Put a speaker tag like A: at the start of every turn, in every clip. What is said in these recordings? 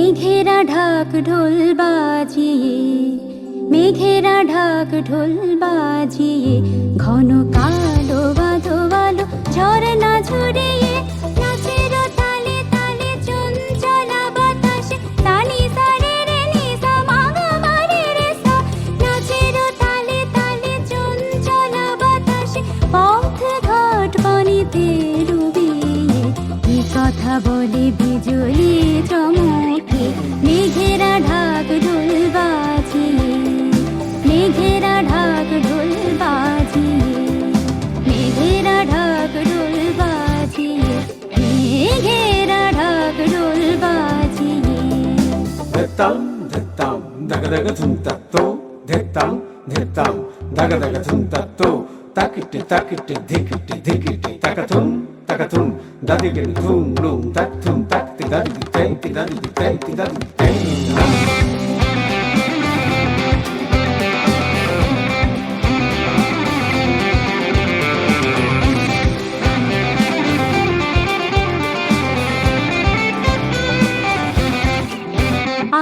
A: মেঘেরা ঢাক ঢোল বাজিয়ে, মেঘেরা ঢাক ঢোল বাজিয়ে, ঘন কালো বাঁধো বালো ঝরনা ঝরিয়ে, নাচের তালে তালে চঞ্চলা বাতাসে, তানি সারে রে নি সা মা গা মা রে রে সা। নাচের তালে তালে চঞ্চলা বাতাসে, পথ ঘাট পানিতে ডুবিয়ে, কি কথা বলে বিজলি চমকে, মেঘেরা ঢাক ঢোল বাজিয়ে, মেঘেরা ঢাক ঢোল বাজিয়ে, মেঘেরা ঢাক ঢোল বাজিয়ে, মেঘেরা ঢাক ঢোল বাজিয়ে।
B: ধিত্তাম ধিত্তাম দাগা দাগা ধুম তাত্তো, ধিত্তাম ধিত্তাম দাগা দাগা ধুম তাত্তো, তাকিটে তাকিটে ধিকিটে ধিকিটে তাকাথুম তাকাথুম, দাদিকে ধুম লুম তাক থুম তাকতে দাদি তাই তি দাদি তাই তি দাদি তাই।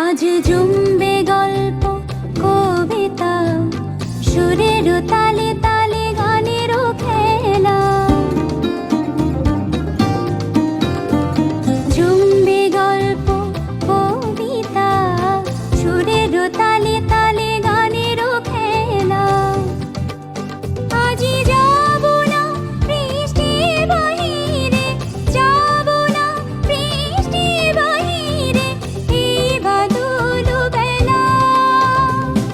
A: আজ জমবে গল্প কবিতা, সুরের তালে তালে গানের খেলা। জমবে গল্প কবিতা, সুরের তালে তালে গানের খেলা। আজি যাব না বৃষ্টির বাহিরে, যাব না বৃষ্টির বাহিরে, এই বাদল বেলা।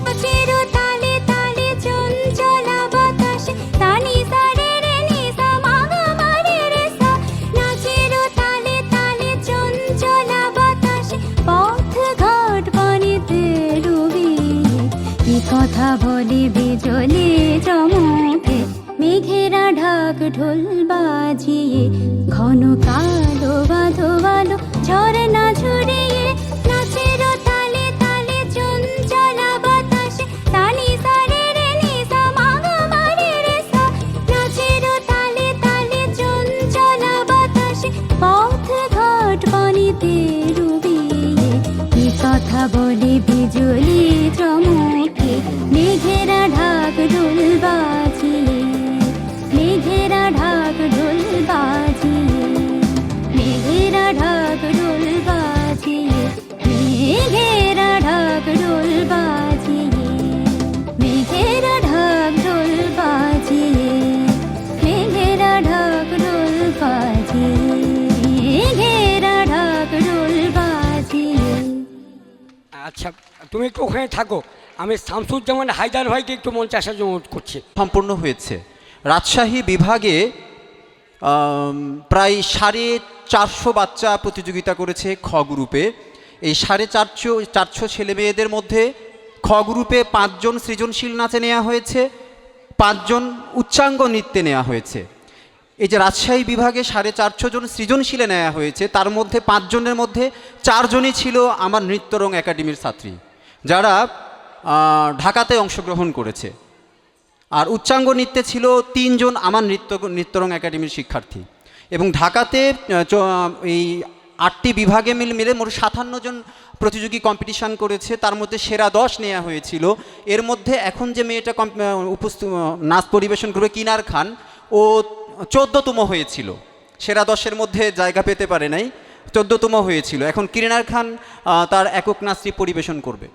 A: নাচের তালে তালে চঞ্চলা বাতাসে, তানি সারে রে নি সা মা গা মা রে রে সা। নাচের তালে তালে চঞ্চলা বাতাসে, পথ ঘাট পানিতে ডুবিয়ে, কি কথা বলে বিজলি চমকে, মেঘেরা ঢাক ঢোল বাজিয়ে, ঘন কালো বাঁধো বালো ঝরনা ঝরিয়ে, নাচের তালে তালে চঞ্চলা বাতাসে, তানি সারে রে নি সা মা গা মা রে রে সা। নাচের তালে তালে চঞ্চলা বাতাসে, পথ ঘাট পানিতে ডুবিয়ে, কি কথা বলে বিজলি চমকে, মেঘেরা ঢাক ঢোল বাজিয়ে, মেঘেরা ঢাক ঢোল বাজিয়ে, মেঘেরা ঢাক ঢোল বাজিয়ে, মেঘেরা ঢাক ঢোল বাজিয়ে, মেঘেরা ঢাক ঢোল বাজিয়ে, মেঘেরা ঢাক ঢোল বাজিয়ে, মেঘেরা ঢাক ঢোল বাজিয়ে।
C: আচ্ছা, তুমি একটু ওখানে থাকো, আমি শামসুজ্জামান হায়দার ভাইকে একটু মঞ্চে আসার জন্য অনুরোধ করছি।
D: সম্পূর্ণ হয়েছে রাজশাহী বিভাগে প্রায় 450 বাচ্চা প্রতিযোগিতা করেছে খ গ্রুপে। এই 450 ছেলে মেয়েদের মধ্যে খ গ্রুপে 5 জন সৃজনশীল নাচে নেওয়া হয়েছে, 5 জন উচ্চাঙ্গ নৃত্যে নেওয়া হয়েছে। এই যে রাজশাহী বিভাগে 450 জন সৃজনশীলে নেওয়া হয়েছে, তার মধ্যে 5 জনের মধ্যে 4 জনই ছিল আমার নৃত্যরং একাডেমির ছাত্রী, যারা ঢাকাতে অংশগ্রহণ করেছে। আর উচ্চাঙ্গ নৃত্যে ছিল 3 জন আমার নৃত্যরং একাডেমির শিক্ষার্থী। এবং ঢাকাতে এই 8টি বিভাগে মিলে মোট 57 জন প্রতিযোগী কম্পিটিশান করেছে, তার মধ্যে সেরা 10 নেওয়া হয়েছিল। এর মধ্যে এখন যে মেয়েটা নাচ পরিবেশন করবে কিনার খান, ও 14তম হয়েছিল, সেরা 10-এর মধ্যে জায়গা পেতে পারে নাই, 14তম হয়েছিল। এখন কিনার খান তার একক নাচটি পরিবেশন করবে।